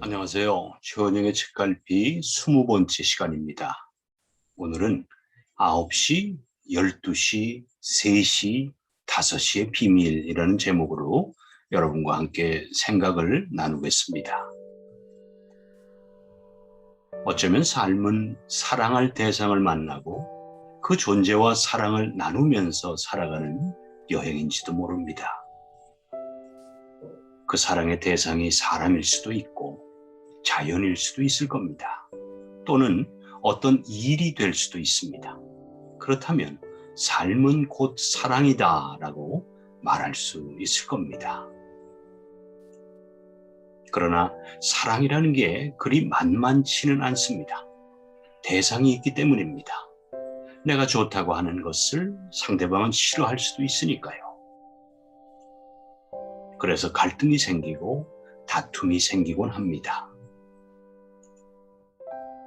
안녕하세요. 최원영의 책갈피 20번째 시간입니다. 오늘은 9시, 12시, 3시, 5시의 비밀이라는 제목으로 여러분과 함께 생각을 나누겠습니다. 어쩌면 삶은 사랑할 대상을 만나고 그 존재와 사랑을 나누면서 살아가는 여행인지도 모릅니다. 그 사랑의 대상이 사람일 수도 있고 자연일 수도 있을 겁니다. 또는 어떤 일이 될 수도 있습니다. 그렇다면 삶은 곧 사랑이다 라고 말할 수 있을 겁니다. 그러나 사랑이라는 게 그리 만만치는 않습니다. 대상이 있기 때문입니다. 내가 좋다고 하는 것을 상대방은 싫어할 수도 있으니까요. 그래서 갈등이 생기고 다툼이 생기곤 합니다.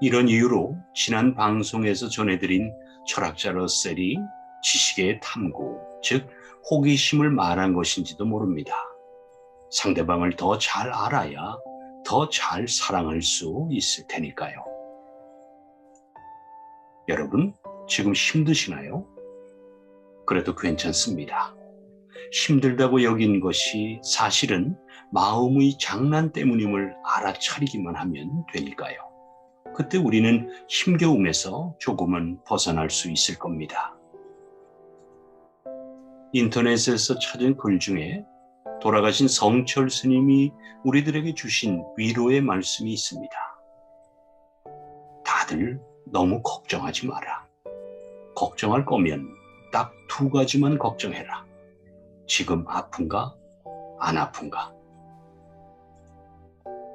이런 이유로 지난 방송에서 전해드린 철학자 러셀이 지식의 탐구, 즉 호기심을 말한 것인지도 모릅니다. 상대방을 더 잘 알아야 더 잘 사랑할 수 있을 테니까요. 여러분, 지금 힘드시나요? 그래도 괜찮습니다. 힘들다고 여긴 것이 사실은 마음의 장난 때문임을 알아차리기만 하면 되니까요. 그때 우리는 힘겨움에서 조금은 벗어날 수 있을 겁니다. 인터넷에서 찾은 글 중에 돌아가신 성철 스님이 우리들에게 주신 위로의 말씀이 있습니다. 다들 너무 걱정하지 마라. 걱정할 거면 딱 2가지만 걱정해라. 지금 아픈가? 안 아픈가?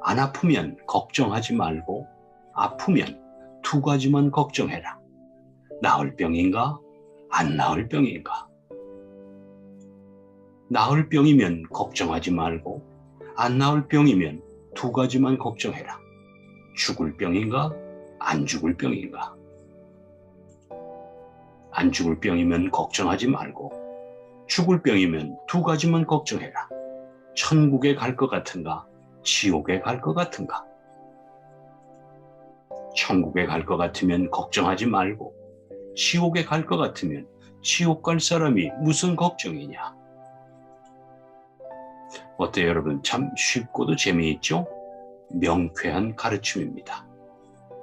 안 아프면 걱정하지 말고 아프면 2가지만 걱정해라. 나을 병인가? 안 나을 병인가? 나을 병이면 걱정하지 말고 안 나을 병이면 2가지만 걱정해라. 죽을 병인가? 안 죽을 병인가? 안 죽을 병이면 걱정하지 말고 죽을 병이면 2가지만 걱정해라. 천국에 갈 것 같은가? 지옥에 갈 것 같은가? 천국에 갈 것 같으면 걱정하지 말고 지옥에 갈 것 같으면 지옥 갈 사람이 무슨 걱정이냐? 어때요, 여러분? 참 쉽고도 재미있죠? 명쾌한 가르침입니다.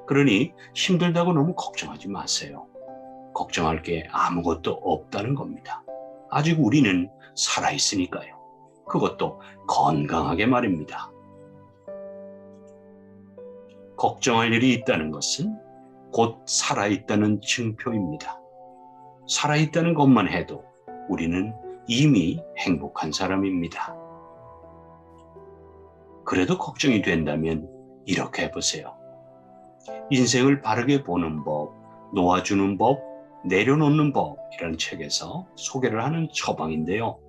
그러니 힘들다고 너무 걱정하지 마세요. 걱정할 게 아무것도 없다는 겁니다. 아직 우리는 살아있으니까요. 그것도 건강하게 말입니다. 걱정할 일이 있다는 것은 곧 살아있다는 증표입니다. 살아있다는 것만 해도 우리는 이미 행복한 사람입니다. 그래도 걱정이 된다면 이렇게 해보세요. 인생을 바르게 보는 법, 놓아주는 법, 내려놓는 법이라는 책에서 소개를 하는 처방인데요.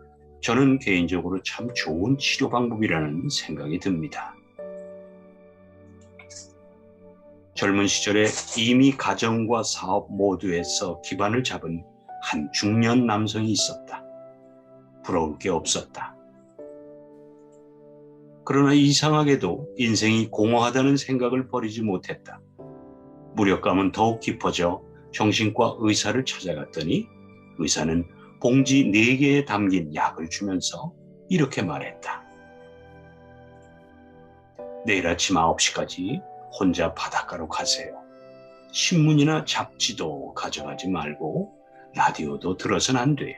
저는 개인적으로 참 좋은 치료 방법이라는 생각이 듭니다. 젊은 시절에 이미 가정과 사업 모두에서 기반을 잡은 한 중년 남성이 있었다. 부러울 게 없었다. 그러나 이상하게도 인생이 공허하다는 생각을 버리지 못했다. 무력감은 더욱 깊어져 정신과 의사를 찾아갔더니 의사는 봉지 4개에 담긴 약을 주면서 이렇게 말했다. 내일 아침 9시까지 혼자 바닷가로 가세요. 신문이나 잡지도 가져가지 말고 라디오도 들어서는 안 돼요.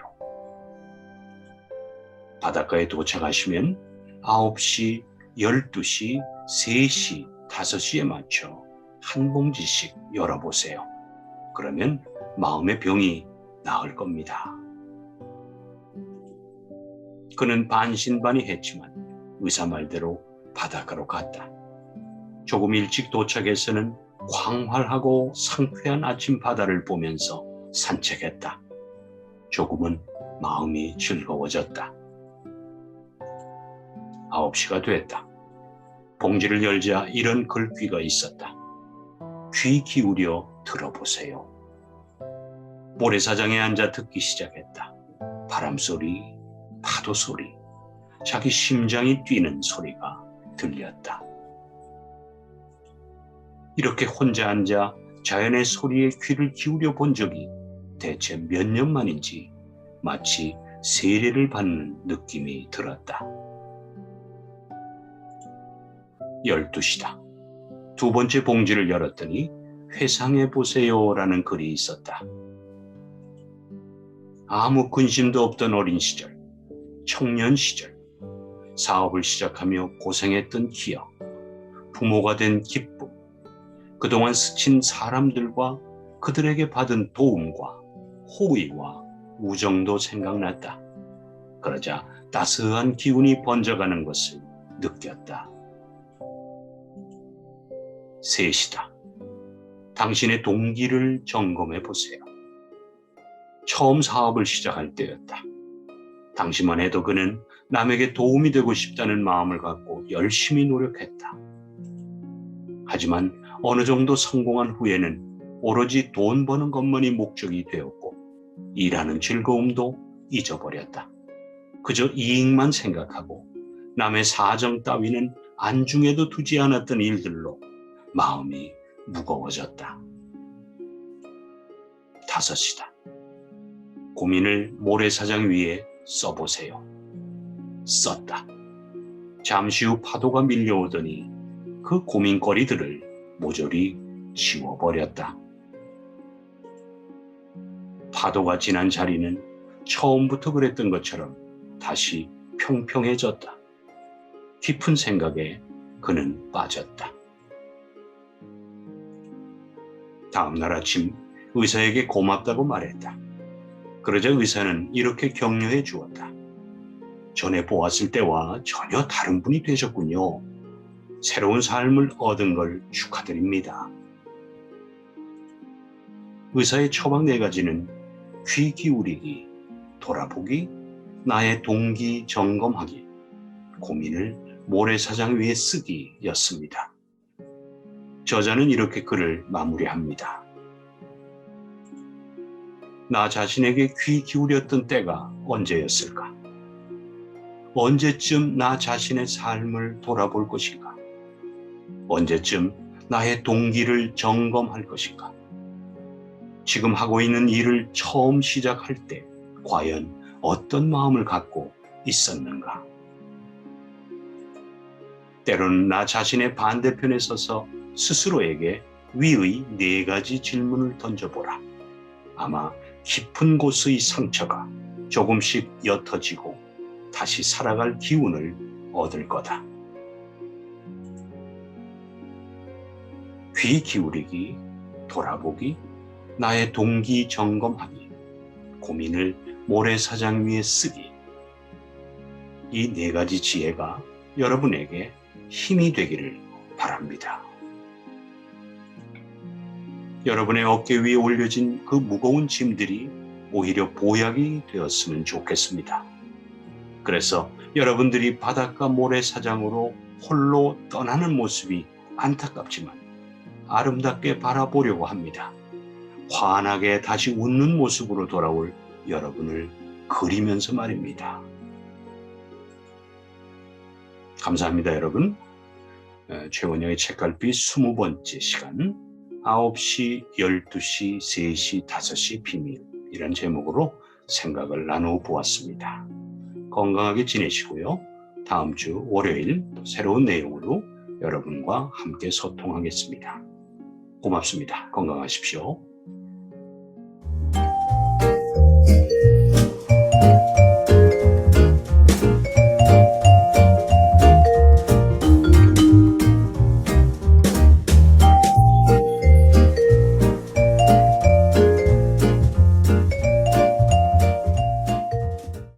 바닷가에 도착하시면 9시, 12시, 3시, 5시에 맞춰 한 봉지씩 열어보세요. 그러면 마음의 병이 나을 겁니다. 그는 반신반의했지만 의사 말대로 바닷가로 갔다. 조금 일찍 도착해서는 광활하고 상쾌한 아침 바다를 보면서 산책했다. 조금은 마음이 즐거워졌다. 9시가 됐다. 봉지를 열자 이런 글귀가 있었다. 귀 기울여 들어보세요. 모래사장에 앉아 듣기 시작했다. 바람소리, 파도소리, 자기 심장이 뛰는 소리가 들렸다. 이렇게 혼자 앉아 자연의 소리에 귀를 기울여 본 적이 대체 몇 년 만인지 마치 세례를 받는 느낌이 들었다. 12시다. 두 번째 봉지를 열었더니 회상해 보세요라는 글이 있었다. 아무 근심도 없던 어린 시절, 청년 시절, 사업을 시작하며 고생했던 기억, 부모가 된 기쁨, 그동안 스친 사람들과 그들에게 받은 도움과 호의와 우정도 생각났다. 그러자 따스한 기운이 번져가는 것을 느꼈다. 3시다. 당신의 동기를 점검해 보세요. 처음 사업을 시작할 때였다. 당시만 해도 그는 남에게 도움이 되고 싶다는 마음을 갖고 열심히 노력했다. 하지만 어느 정도 성공한 후에는 오로지 돈 버는 것만이 목적이 되었고 일하는 즐거움도 잊어버렸다. 그저 이익만 생각하고 남의 사정 따위는 안중에도 두지 않았던 일들로 마음이 무거워졌다. 5시다. 고민을 모래사장 위에 써보세요. 썼다. 잠시 후 파도가 밀려오더니 그 고민거리들을 모조리 지워버렸다. 파도가 지난 자리는 처음부터 그랬던 것처럼 다시 평평해졌다. 깊은 생각에 그는 빠졌다. 다음 날 아침 의사에게 고맙다고 말했다. 그러자 의사는 이렇게 격려해 주었다. 전에 보았을 때와 전혀 다른 분이 되셨군요. 새로운 삶을 얻은 걸 축하드립니다. 의사의 처방 4가지는 귀 기울이기, 돌아보기, 나의 동기 점검하기, 고민을 모래사장 위에 쓰기였습니다. 저자는 이렇게 글을 마무리합니다. 나 자신에게 귀 기울였던 때가 언제였을까? 언제쯤 나 자신의 삶을 돌아볼 것인가? 언제쯤 나의 동기를 점검할 것인가? 지금 하고 있는 일을 처음 시작할 때 과연 어떤 마음을 갖고 있었는가? 때로는 나 자신의 반대편에 서서 스스로에게 위의 4가지 질문을 던져보라. 아마 깊은 곳의 상처가 조금씩 옅어지고 다시 살아갈 기운을 얻을 거다. 귀 기울이기, 돌아보기, 나의 동기 점검하기, 고민을 모래사장 위에 쓰기. 이 4가지 지혜가 여러분에게 힘이 되기를 바랍니다. 여러분의 어깨 위에 올려진 그 무거운 짐들이 오히려 보약이 되었으면 좋겠습니다. 그래서 여러분들이 바닷가 모래사장으로 홀로 떠나는 모습이 안타깝지만 아름답게 바라보려고 합니다. 환하게 다시 웃는 모습으로 돌아올 여러분을 그리면서 말입니다. 감사합니다, 여러분. 최원영의 책갈피 20번째 시간 9시, 12시, 3시, 5시 비밀이란 제목으로 생각을 나누어 보았습니다. 건강하게 지내시고요. 다음 주 월요일 새로운 내용으로 여러분과 함께 소통하겠습니다. 고맙습니다. 건강하십시오.